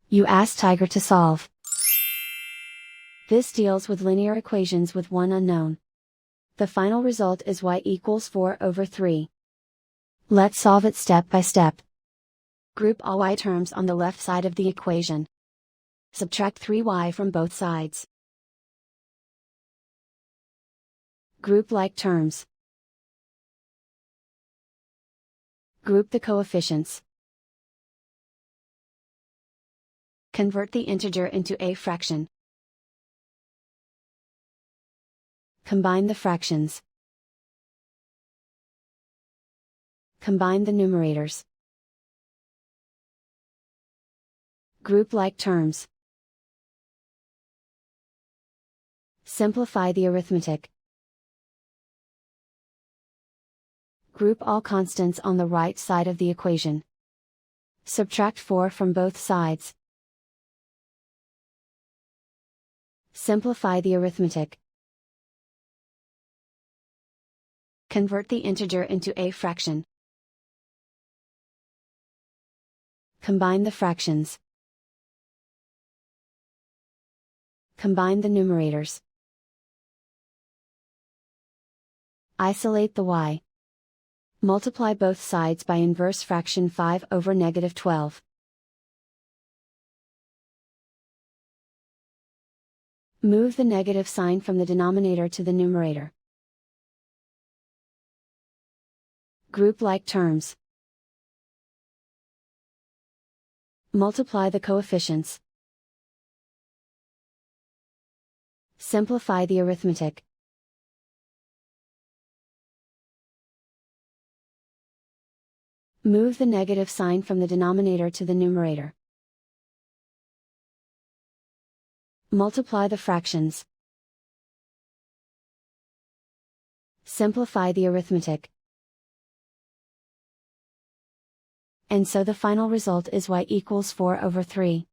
You ask Tiger to solve. This deals with linear equations with one unknown. The final result is y equals 4/3. Let's solve it step by step. Group all y terms on the left side of the equation. Subtract 3y from both sides. Group like terms. Group the coefficients. Convert the integer into a fraction. Combine the fractions. Combine the numerators. Group like terms. Simplify the arithmetic. Group all constants on the right side of the equation. Subtract 4 from both sides. Simplify the arithmetic. Convert the integer into a fraction. Combine the fractions. Combine the numerators. Isolate the y. Multiply both sides by inverse fraction 5/-12. Move the negative sign from the denominator to the numerator. Group like terms. Multiply the coefficients. Simplify the arithmetic. Move the negative sign from the denominator to the numerator. Multiply the fractions. Simplify the arithmetic. And so the final result is y equals 4/3.